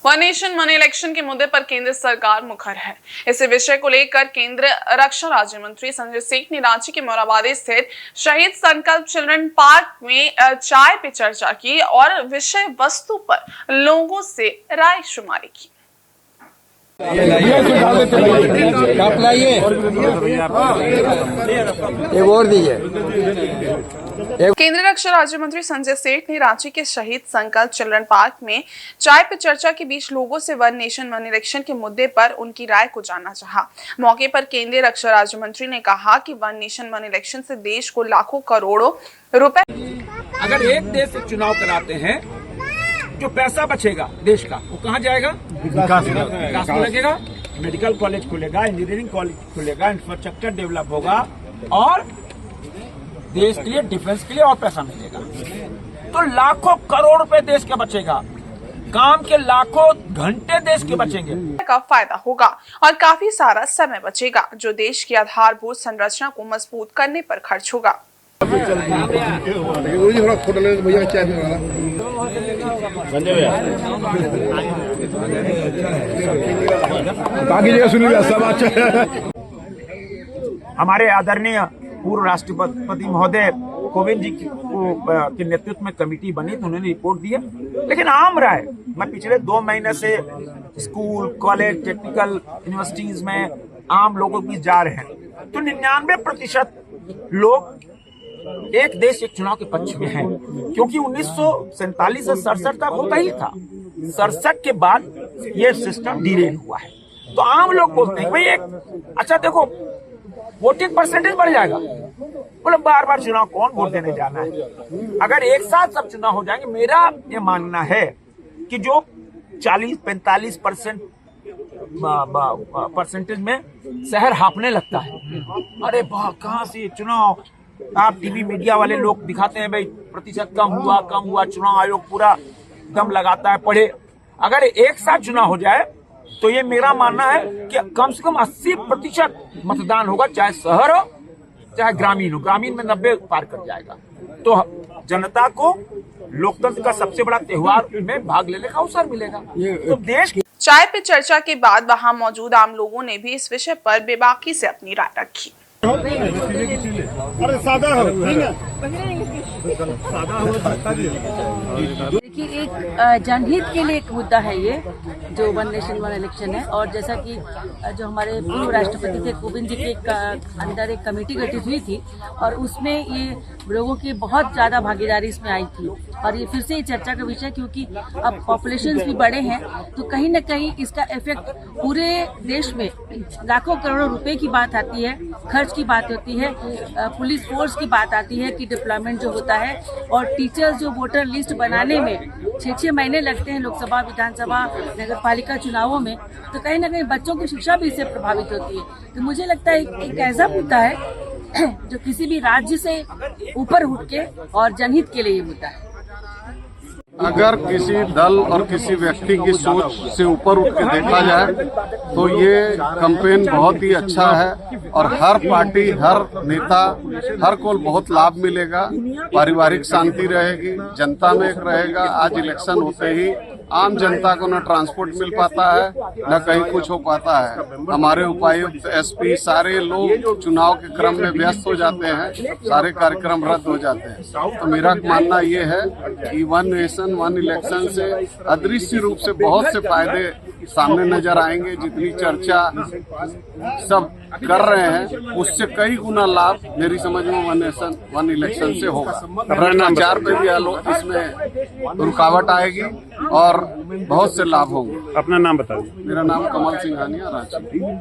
One nation one election के मुद्दे पर केंद्र सरकार मुखर है। इसी विषय को लेकर केंद्र रक्षा राज्य मंत्री संजय सेठ ने रांची के मोराबादी स्थित शहीद संकल्प चिल्ड्रन पार्क में चाय पे चर्चा की और विषय वस्तु पर लोगों से राय शुमारी की। केंद्रीय रक्षा राज्य मंत्री संजय सेठ ने रांची के शहीद संकल्प चिल्ड्रन पार्क में चाय पे चर्चा के बीच लोगों से वन नेशन वन इलेक्शन के मुद्दे पर उनकी राय को जानना चाहा। मौके पर केंद्रीय रक्षा राज्य मंत्री ने कहा कि वन नेशन वन इलेक्शन से देश को लाखों करोड़ों रुपए। अगर एक देश से चुनाव कराते हैं, जो पैसा बचेगा देश का वो कहाँ जाएगा? विकास में लगेगा। मेडिकल कॉलेज खुलेगा, इंजीनियरिंग कॉलेज खुलेगा, इंफ्रास्ट्रक्चर डेवलप होगा और देश के लिए, डिफेंस के लिए और पैसा मिलेगा। तो लाखों करोड़ रुपए देश का बचेगा, काम के लाखों घंटे देश के बचेंगे का फायदा होगा और काफी सारा समय बचेगा जो देश की आधारभूत संरचना को मजबूत करने पर खर्च होगा। हमारे आदरणीय पूर्व राष्ट्रपति महोदय कोविंद जी के नेतृत्व में कमेटी बनी तो उन्होंने रिपोर्ट दी है, लेकिन आम राय मैं पिछले 2 महीने से स्कूल, कॉलेज, टेक्निकल यूनिवर्सिटीज में आम लोगों के बीच जा रहे हैं तो 99% लोग एक देश एक चुनाव के पक्ष में हैं, क्योंकि 1947 से 67 तक होता ही था। 67 के बाद ये सिस्टम डिरेल हुआ है। तो आम लोग बोलते हैं भाई एक अच्छा देखो वोटिंग परसेंटेज बढ़ जाएगा, बोले बार बार चुनाव कौन वोट देने जाना है। अगर एक साथ सब चुनाव हो जाएंगे, मेरा ये मानना है कि जो 40-45% परसेंटेज में शहर हाफने लगता है, अरे वाह कहाँ से चुनाव, आप टीवी मीडिया वाले लोग दिखाते हैं भाई प्रतिशत कम हुआ, चुनाव आयोग पूरा दम लगाता है पढ़े। अगर एक साथ चुनाव हो जाए तो ये मेरा मानना है कि कम से कम 80% मतदान होगा, चाहे शहर हो चाहे ग्रामीण हो। ग्रामीण में 90 पार कर जाएगा। तो जनता को लोकतंत्र का सबसे बड़ा त्योहार में भाग लेने का अवसर मिलेगा। तो देश चाय पे चर्चा के बाद वहां मौजूद आम लोगों ने भी इस विषय पर बेबाकी से अपनी राय रखी। अरे सादा हो, देखिए एक जनहित के लिए एक मुद्दा है ये जो वन नेशन वन इलेक्शन है। और जैसा कि जो हमारे पूर्व राष्ट्रपति थे कोविंद जी के अंदर एक कमेटी गठित हुई थी और उसमें ये लोगों की बहुत ज़्यादा भागीदारी इसमें आई थी और ये फिर से चर्चा का विषय, क्योंकि अब पॉपुलेशंस भी बड़े हैं तो कहीं ना कहीं इसका इफेक्ट पूरे देश में लाखों करोड़ों रुपए की बात आती है, खर्च की बात होती है, पुलिस फोर्स की बात आती है कि डिप्लॉयमेंट जो होता है, और टीचर्स जो वोटर लिस्ट बनाने में 6-6 महीने लगते हैं लोकसभा, विधानसभा, नगर पालिका चुनावों में, तो कहीं ना कहीं बच्चों की शिक्षा भी इससे प्रभावित होती है। तो मुझे लगता है एक ऐसा मुद्दा है जो किसी भी राज्य से ऊपर उठ के और जनहित के लिए ये मुद्दा है। अगर किसी दल और किसी व्यक्ति की सोच से ऊपर उठ के देखा जाए तो ये कैंपेन बहुत ही अच्छा है और हर पार्टी, हर नेता, हर को बहुत लाभ मिलेगा, पारिवारिक शांति रहेगी, जनता में एक रहेगा। आज इलेक्शन होते ही आम जनता को न ट्रांसपोर्ट मिल पाता है न कहीं कुछ हो पाता है। हमारे उपायुक्त, एसपी सारे लोग चुनाव के क्रम में व्यस्त हो जाते हैं, सारे कार्यक्रम रद्द हो जाते हैं। तो मेरा मानना ये है कि वन नेशन वन इलेक्शन से अदृश्य रूप से बहुत से फायदे सामने नजर आएंगे। जितनी चर्चा सब कर रहे हैं उससे कई गुना लाभ मेरी समझ में वन नेशन वन इलेक्शन से होगा। भ्रष्टाचार पे भी इसमें रुकावट आएगी और बहुत से लाभ होंगे। अपना नाम बता दीजिए। मेरा नाम कमल सिंघानिया, रांची।